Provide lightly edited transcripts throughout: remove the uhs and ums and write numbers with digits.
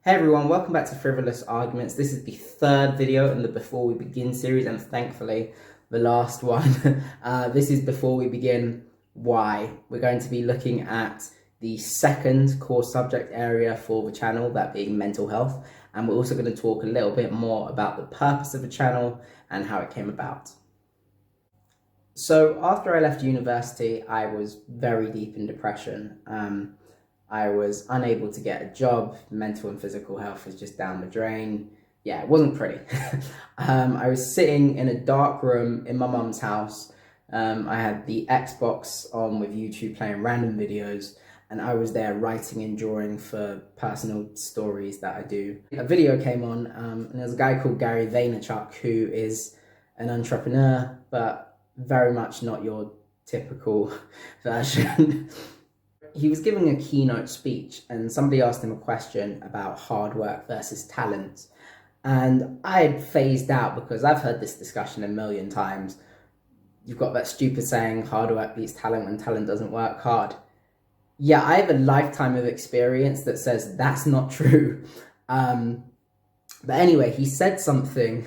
Hey everyone, welcome back to Frivolous Arguments. This is the third video in the Before We Begin series, and thankfully the last one. This is Before We Begin Why. We're going to be looking at the second core subject area for the channel, that being mental health, and we're also going to talk a little bit more about the purpose of the channel and how it came about. So after I left university, I was very deep in depression. I was unable to get a job. Mental and physical health was just down the drain. Yeah, it wasn't pretty. I was sitting in a dark room in my mum's house. I had the Xbox on with YouTube playing random videos, and I was there writing and drawing for personal stories that I do. A video came on, and there's a guy called Gary Vaynerchuk who is an entrepreneur, but very much not your typical version. He was giving a keynote speech and somebody asked him a question about hard work versus talent. And I had phased out because I've heard this discussion a million times. You've got that stupid saying, hard work beats talent when talent doesn't work hard. Yeah, I have a lifetime of experience that says that's not true. But anyway, he said something.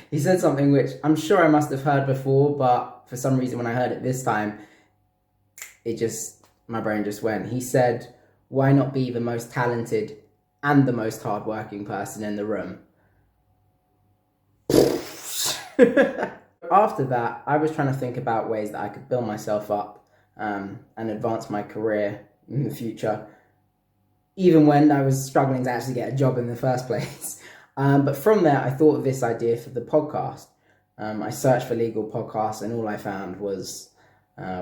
He said something which I'm sure I must have heard before, but for some reason when I heard it this time, my brain just went. He said, why not be the most talented and the most hardworking person in the room? After that, I was trying to think about ways that I could build myself up and advance my career in the future, even when I was struggling to actually get a job in the first place. But from there, I thought of this idea for the podcast. I searched for legal podcasts, and all I found was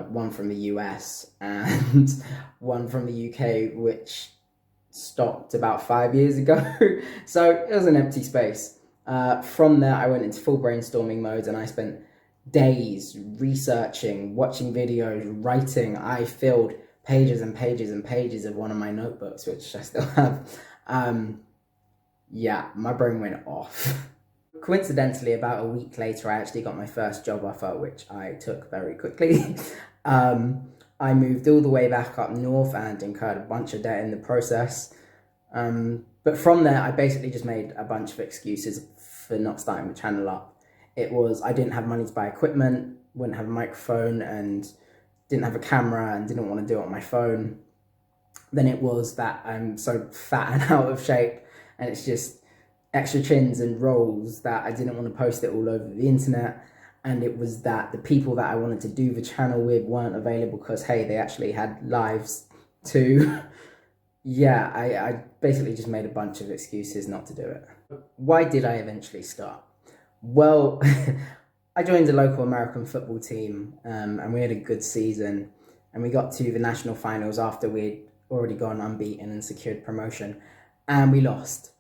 one from the US and one from the UK, which stopped about 5 years ago. So it was an empty space. From there, I went into full brainstorming mode, and I spent days researching, watching videos, writing. I filled pages and pages and pages of one of my notebooks, which I still have. Yeah, my brain went off. Coincidentally, about a week later, I actually got my first job offer, which I took very quickly. I moved all the way back up north and incurred a bunch of debt in the process. But from there, I basically just made a bunch of excuses for not starting the channel up. It was, I didn't have money to buy equipment, wouldn't have a microphone, and didn't have a camera, and didn't want to do it on my phone. Then it was that I'm so fat and out of shape, and it's just extra chins and rolls that I didn't want to post it all over the internet. And it was that the people that I wanted to do the channel with weren't available because, hey, they actually had lives too. Yeah, I basically just made a bunch of excuses not to do it. Why did I eventually start? Well, I joined the local American football team, and we had a good season, and we got to the national finals after we'd already gone unbeaten and secured promotion, and we lost.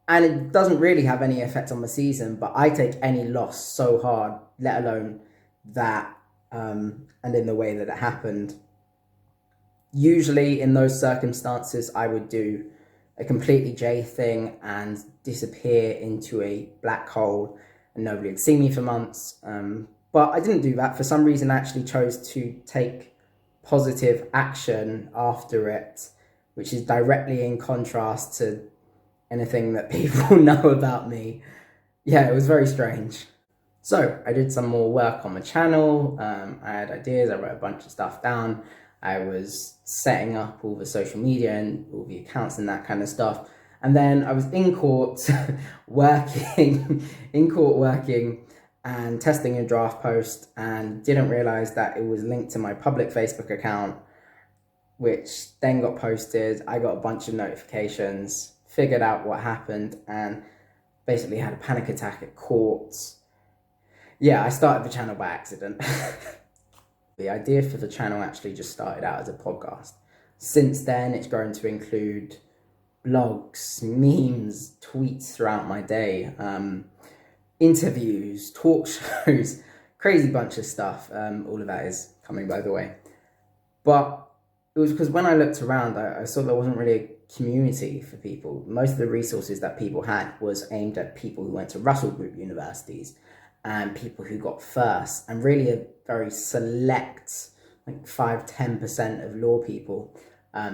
And it doesn't really have any effect on the season, but I take any loss so hard, let alone that, and in the way that it happened. Usually in those circumstances, I would do a completely J thing and disappear into a black hole, and nobody would see me for months. But I didn't do that. For some reason, I actually chose to take positive action after it, which is directly in contrast to anything that people know about me. Yeah, it was very strange. So I did some more work on the channel. I had ideas, I wrote a bunch of stuff down. I was setting up all the social media and all the accounts and that kind of stuff. And then I was in court working and testing a draft post, and didn't realize that it was linked to my public Facebook account, which then got posted. I got a bunch of notifications, figured out what happened, and basically had a panic attack at court. Yeah, I started the channel by accident. The idea for the channel actually just started out as a podcast. Since then, it's grown to include blogs, memes, tweets throughout my day, interviews, talk shows, crazy bunch of stuff. All of that is coming, by the way. But it was because when I looked around, I saw there wasn't really a community for people. Most of the resources that people had was aimed at people who went to Russell Group universities and people who got first, and really a very select, like 5-10% of law people.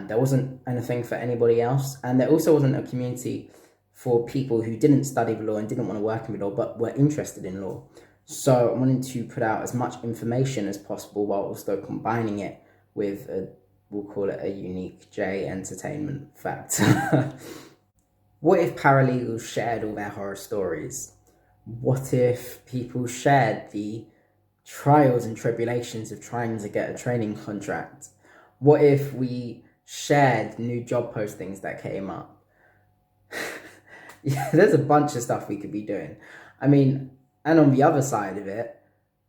There wasn't anything for anybody else, and there also wasn't a community for people who didn't study the law and didn't want to work in the law but were interested in law. So I wanted to put out as much information as possible while also combining it with we'll call it a unique J entertainment factor. What if paralegals shared all their horror stories? What if people shared the trials and tribulations of trying to get a training contract? What if we shared new job postings that came up? Yeah, there's a bunch of stuff we could be doing. I mean, and on the other side of it,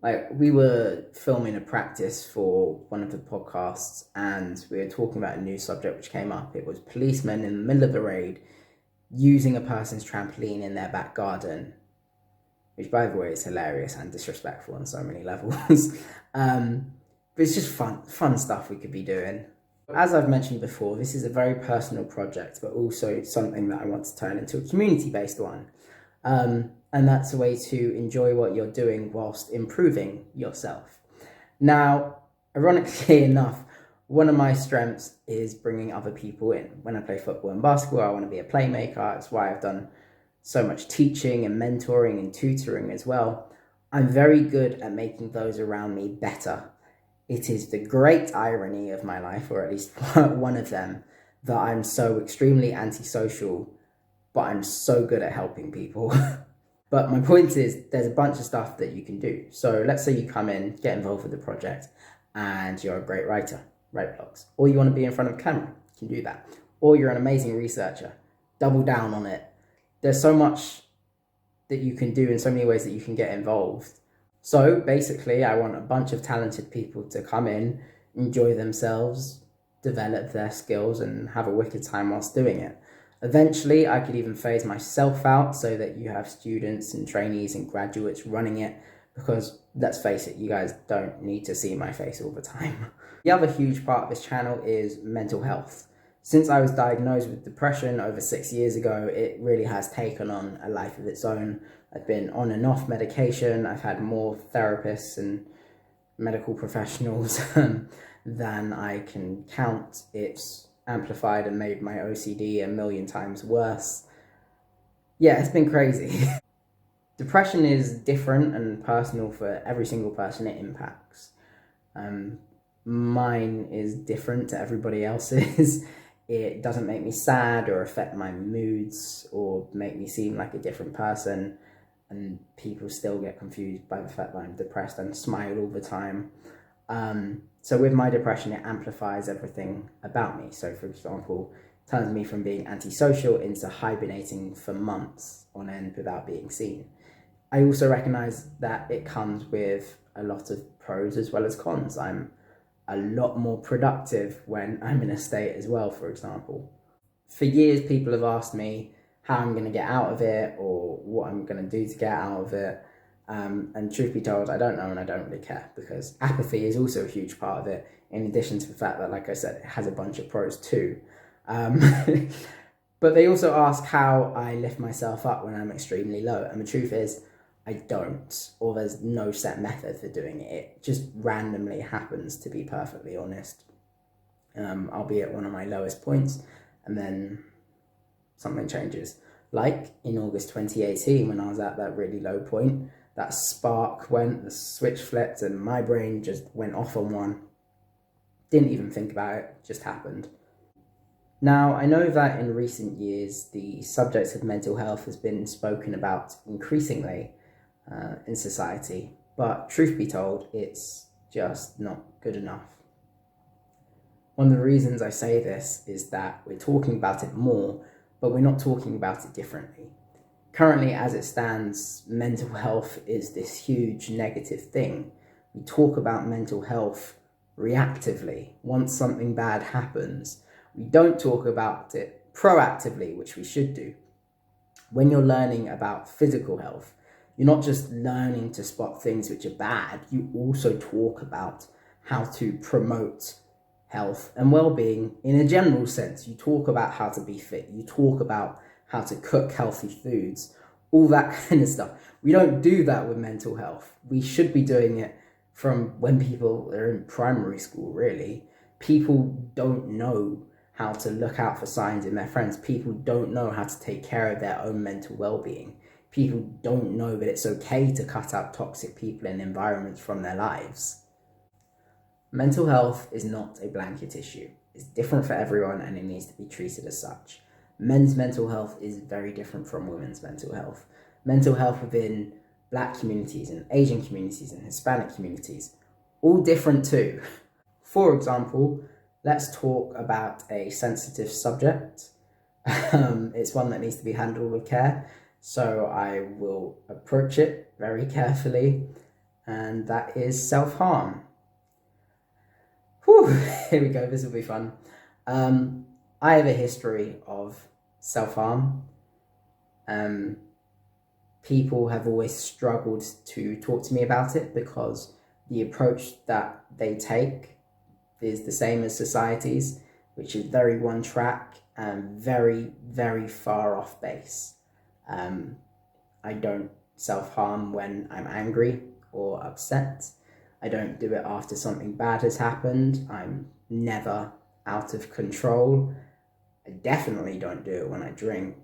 like, we were filming a practice for one of the podcasts and we were talking about a new subject which came up. It was policemen in the middle of the raid using a person's trampoline in their back garden, which, by the way, is hilarious and disrespectful on so many levels. But it's just fun stuff we could be doing. As I've mentioned before, this is a very personal project, but also something that I want to turn into a community-based one. And that's a way to enjoy what you're doing whilst improving yourself. Now, ironically enough, one of my strengths is bringing other people in. When I play football and basketball, I want to be a playmaker. That's why I've done so much teaching and mentoring and tutoring as well. I'm very good at making those around me better. It is the great irony of my life, or at least one of them, that I'm so extremely antisocial, but I'm so good at helping people. But my point is, there's a bunch of stuff that you can do. So let's say you come in, get involved with the project, and you're a great writer, write blogs. Or you want to be in front of a camera, you can do that. Or you're an amazing researcher, double down on it. There's so much that you can do in so many ways that you can get involved. So basically, I want a bunch of talented people to come in, enjoy themselves, develop their skills, and have a wicked time whilst doing it. Eventually, I could even phase myself out so that you have students and trainees and graduates running it, because let's face it, you guys don't need to see my face all the time. The other huge part of this channel is mental health. Since I was diagnosed with depression over 6 years ago, it really has taken on a life of its own. I've been on and off medication. I've had more therapists and medical professionals than I can count. It's amplified and made my OCD a million times worse. Yeah, it's been crazy. Depression is different and personal for every single person it impacts. Mine is different to everybody else's. It doesn't make me sad or affect my moods or make me seem like a different person, and people still get confused by the fact that I'm depressed and smile all the time. So with my depression, it amplifies everything about me. So, for example, it turns me from being antisocial into hibernating for months on end without being seen. I also recognize that it comes with a lot of pros as well as cons. I'm a lot more productive when I'm in a state as well, for example. For years, people have asked me how I'm going to get out of it or what I'm going to do to get out of it. And truth be told, I don't know, and I don't really care, because apathy is also a huge part of it, in addition to the fact that, like I said, it has a bunch of pros too. But they also ask how I lift myself up when I'm extremely low, and the truth is, I don't, or there's no set method for doing it. It just randomly happens, to be perfectly honest. I'll be at one of my lowest points, and then something changes. Like in August 2018, when I was at that really low point, that spark went, the switch flipped, and my brain just went off on one. Didn't even think about it, just happened. Now, I know that in recent years, the subject of mental health has been spoken about increasingly in society, but truth be told, it's just not good enough. One of the reasons I say this is that we're talking about it more, but we're not talking about it differently. Currently, as it stands, mental health is this huge negative thing. We talk about mental health reactively. Once something bad happens, we don't talk about it proactively, which we should do. When you're learning about physical health, you're not just learning to spot things which are bad, you also talk about how to promote health and well-being in a general sense. You talk about how to be fit, you talk about how to cook healthy foods, all that kind of stuff. We don't do that with mental health. We should be doing it from when people are in primary school, really. People don't know how to look out for signs in their friends. People don't know how to take care of their own mental well-being. People don't know that it's okay to cut out toxic people and environments from their lives. Mental health is not a blanket issue. It's different for everyone and it needs to be treated as such. Men's mental health is very different from women's mental health. Mental health within Black communities and Asian communities and Hispanic communities, all different too. For example, let's talk about a sensitive subject. It's one that needs to be handled with care, so I will approach it very carefully, and that is self-harm. Whew, here we go, this will be fun. I have a history of self-harm. People have always struggled to talk to me about it because the approach that they take is the same as society's, which is very one track and very, very far off base. I don't self-harm when I'm angry or upset. I don't do it after something bad has happened. I'm never out of control. I definitely don't do it when I drink.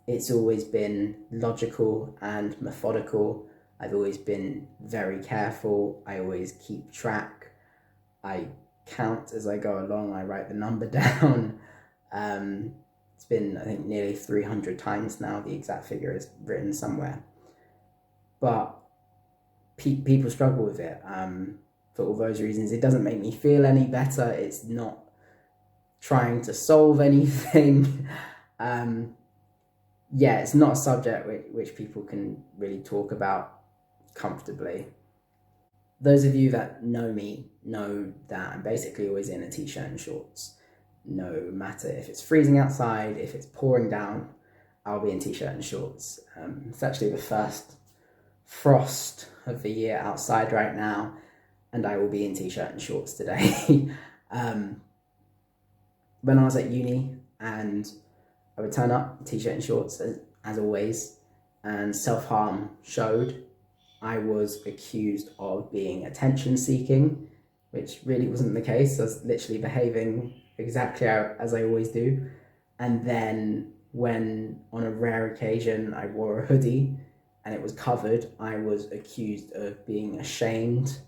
It's always been logical and methodical. I've always been very careful. I always keep track. I count as I go along. I write the number down. It's been, I think, nearly 300 times now. The exact figure is written somewhere. But people struggle with it for all those reasons. It doesn't make me feel any better. It's not trying to solve anything. It's not a subject which people can really talk about comfortably. Those of you that know me know that I'm basically always in a t-shirt and shorts. No matter if it's freezing outside, if it's pouring down, I'll be in t-shirt and shorts. It's actually the first frost of the year outside right now, and I will be in t-shirt and shorts today. When I was at uni, and I would turn up t-shirt and shorts as always, and self-harm showed. I was accused of being attention seeking, which really wasn't the case. I was literally behaving exactly as I always do. And then when on a rare occasion I wore a hoodie and it was covered, I was accused of being ashamed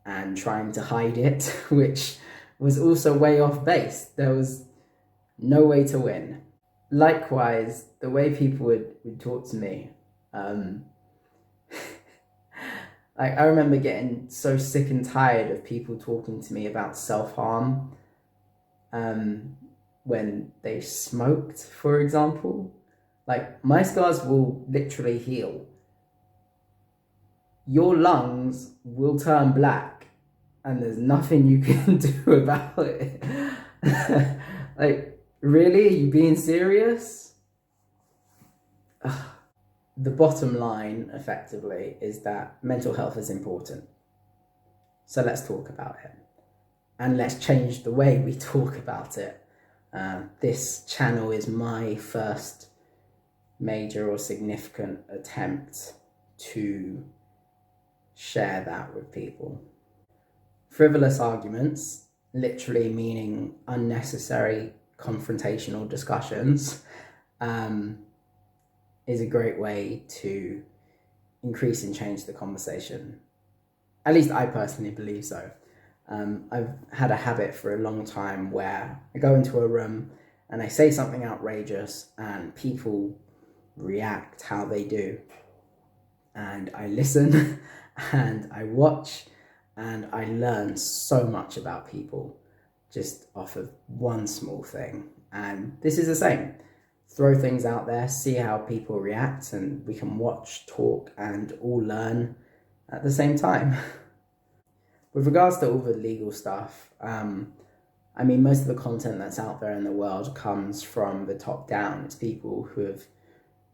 and trying to hide it, which was also way off base. There was no way to win. Likewise, the way people would talk to me, I remember getting so sick and tired of people talking to me about self-harm when they smoked, for example. Like, my scars will literally heal. Your lungs will turn black and there's nothing you can do about it. Like, really? Are you being serious? The bottom line, effectively, is that mental health is important. So let's talk about it. And let's change the way we talk about it. This channel is my first major or significant attempt to share that with people. Frivolous arguments, literally meaning unnecessary confrontational discussions, is a great way to increase and change the conversation. At least I personally believe so. I've had a habit for a long time where I go into a room and I say something outrageous and people react how they do. And I listen and I watch and I learn so much about people just off of one small thing. And this is the same. Throw things out there, see how people react, and we can watch, talk, and all learn at the same time. With regards to all the legal stuff, I mean, most of the content that's out there in the world comes from the top down. It's people who have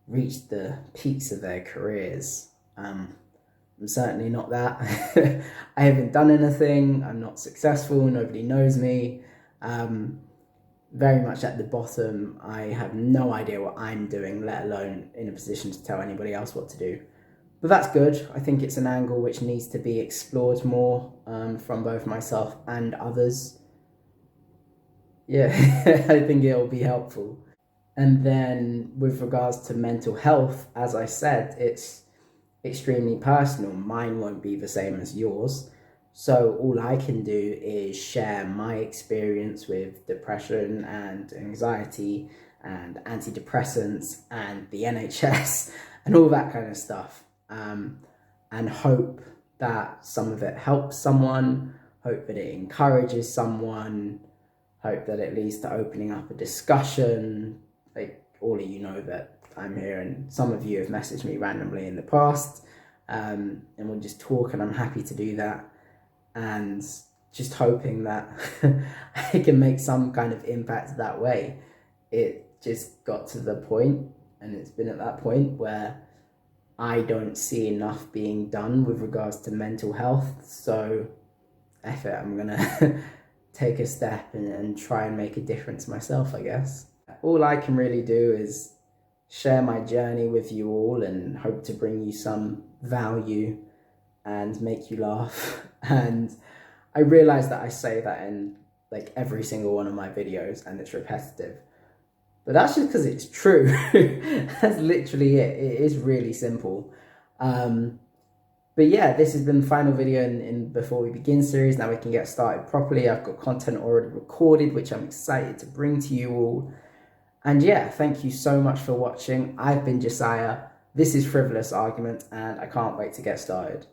reached the peaks of their careers. I'm certainly not that. I haven't done anything, I'm not successful, nobody knows me. Very much at the bottom. I have no idea what I'm doing, let alone in a position to tell anybody else what to do. But that's good. I think it's an angle which needs to be explored more from both myself and others. Yeah, I think it'll be helpful. And then with regards to mental health, as I said, it's extremely personal. Mine won't be the same as yours. So all I can do is share my experience with depression and anxiety and antidepressants and the NHS and all that kind of stuff. And hope that some of it helps someone, hope that it encourages someone, hope that it leads to opening up a discussion. Like, all of you know that I'm here, and some of you have messaged me randomly in the past, and we'll just talk, and I'm happy to do that. And just hoping that I can make some kind of impact that way. It just got to the point, and it's been at that point where I don't see enough being done with regards to mental health. So, F it, I'm gonna take a step and try and make a difference myself, I guess. All I can really do is share my journey with you all and hope to bring you some value and make you laugh. And I realize that I say that in like every single one of my videos and it's repetitive, but that's just because it's true. That's literally it. It is really simple. But yeah, this has been the final video in Before We Begin series. Now we can get started properly. I've got content already recorded, which I'm excited to bring to you all. And yeah, thank you so much for watching. I've been Josiah. This is Frivolous Argument, and I can't wait to get started.